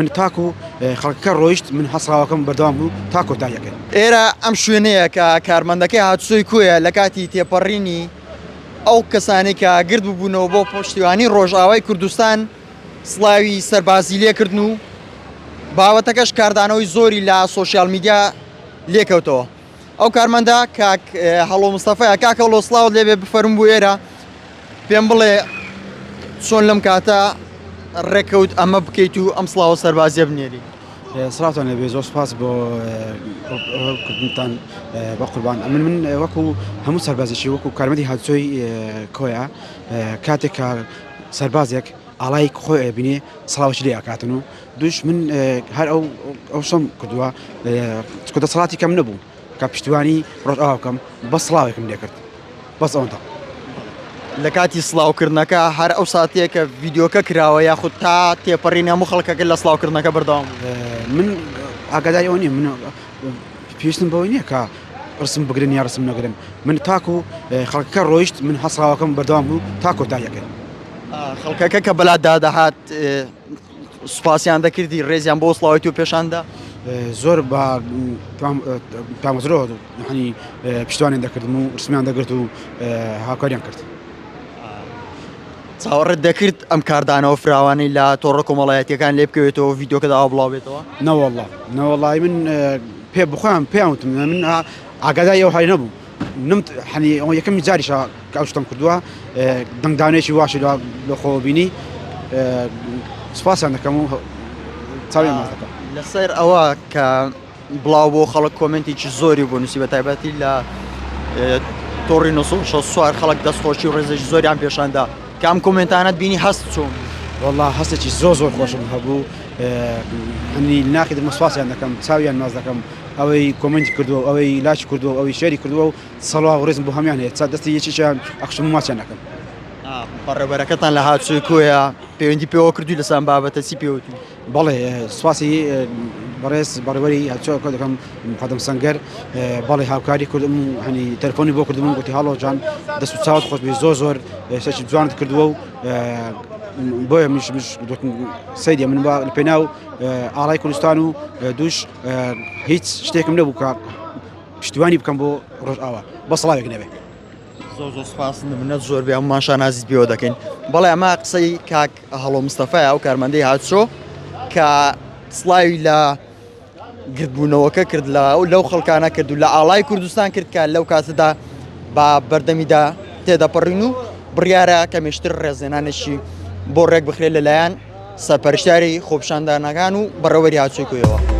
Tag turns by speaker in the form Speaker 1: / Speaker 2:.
Speaker 1: من تاکو خەڵکەکە ڕۆیشت من هەسڵاوەکەم بەردەوام بوو تاکۆ تایەکەن.
Speaker 2: ئێرە ئەم شوێنەیە کە کارمەندەکەی هاتوچۆی کوێیە لە کاتی تێپەڕینی ئەو کەسانی کە گرد ببوونەوە بۆ پشتیوانی ڕۆژئاوای کوردستان سڵاوی سەربازی لێکردن و باوەتەکەش کاردانەوەی زۆری لە سۆشیال میدیا لێکەوتەوە. ئەو کارمەندە کاک هەڵۆ مستەفەیە کاکە هەڵۆ سڵاوت لێبێ بفەرم بوو ئێرە پێم بڵێ چۆن لەم کاتە ڕێکەوت ئەمە بکەیت و ئەم سڵاوە سەربازیە بنێری.
Speaker 1: سڵاتان لەبێ زۆر سپاس بۆ کردنتان بە قوربان. من وەکو هەموو سەربازێکی وەکو کارمەندی هاتوچۆی کۆیە کاتێک کە سەربازێک ئاڵای خۆی ئەبینێ سڵاوی لێ ئاکاتن و دوش من هەر ئەو شەم کردووە چکە دەسەڵاتی کەم نەبوو کە پشتیوانی ڕۆژئاوا بکەم بە سڵاوێکم لێ کرد بەس ئەوەندە.
Speaker 2: لە کاتی سڵاوکردنەکە هەر ئەو ساتەیە کە ڤیددیۆکە کراوە یاخود تا تێپەڕین هەموو خەڵکەکە لە سڵاوکردنەکە بەردەوام
Speaker 1: من ئاگاداری ئەوە نییە من پێویستم بەوەی نییە کە ڕسم بگرن یا ڕسم نەگرن من تاکو خەڵکەکە ڕۆیشت من هەسڵاوەکەم بەردەوام بوو تاکۆ تایەکەن.
Speaker 2: خەڵکەکە کە بەلاتدا دەهات سوپاسیان دەکردی ڕێزیان بۆ سڵاوەتی و پێشاندا
Speaker 1: زۆر بە پامەزرۆ ینی پشتوانیان دەکردم و ڕسمیان دەگرت و هاوکاریان کرد.
Speaker 2: چاوەڕێت دەکرد ئەم کاردانەوە فراوانی لە تۆڕە کۆمەڵایەتیەکان لێ بکەوێتەوە ڤیددیۆکە داوا بڵاوێتەوە
Speaker 1: نەوەڵڵی من پێ بخۆیان پێیانوتم من ئاگادای ئەو هەری نەبوو نمت حنی ئەو یەکەمی جاریشە کە ئەوشتم کردووە دەنگدانێکی واشی لە خۆبینی سوپاسیان دەکەم و چاویان ماز دەکەم.
Speaker 2: لەسەر ئەوە کە بڵاو بۆ خەڵک کۆمنتێکی زۆری بۆ نووسی بە تایبەتی لە تۆڕی 1964 خەڵک دەستخۆشی و ڕێزێکی زۆریان پێشاندا کە ئەم کۆمنتانت بینی هەست چۆن؟
Speaker 1: والله هەستێکی زۆر خۆشم هەبوو هەنی ناخی دەمەسواسیان دەکەم چاویان ماز دەکەم ئەوەی کۆمنتی کردووە ئەوەی لاچ کردووە ئەوەی شێری کردووە و سەڵاو و ڕێزم بۆ هەمیان هەیە دەستی یەکیشیان ئەخشم و ماچیان دەکەم.
Speaker 2: بەڕێبەرەکەتان لە هاتوچۆی کۆیە پەیوەندی پێوە کردووی لەسان بابەتە چی پێوتی؟
Speaker 1: بەڵێ سواسی بەڕێز بەڕێوەری هاتوچۆ دەکەم قەدەم سەنگەر بەڵێ هاوکاری کردم هەنی تەلەفۆنی بۆ کردم گوتی هەڵۆ جان دەست و چاوت خۆش بێ زۆر شتێکی جوانت کردووە و بۆیە مش سەیدە من لە پێناو ئاڵای کوردستان و دووش هیچ شتێکم نەبوو کە پشتیوانی بکەم بۆ ڕۆژئاوا بە سڵاوێک نەبێ.
Speaker 2: زۆر سوپاس منەت زۆر بێ هەمومانشان نازیت پێوە دەکەین. بەڵێ ئەمە قسەی کاک هەڵۆ مستەفەیە ئەو کارمەندەی هاتوچۆ کە سڵاوی لە گردبوونەوەکە کرد لەو خەڵکانە کرد و لە ئاڵای کوردستان کرد کە لەو کاتەدا بە بەردەمیدا تێدەپەڕین و بڕیارە کەمێشتر ڕێزێنانێکی بۆ ڕێک بخرێت لەلایەن سەرپەرشتیاری خۆپیشاندانەکان و بەڕێوەری هاتوچۆی کۆیەوە.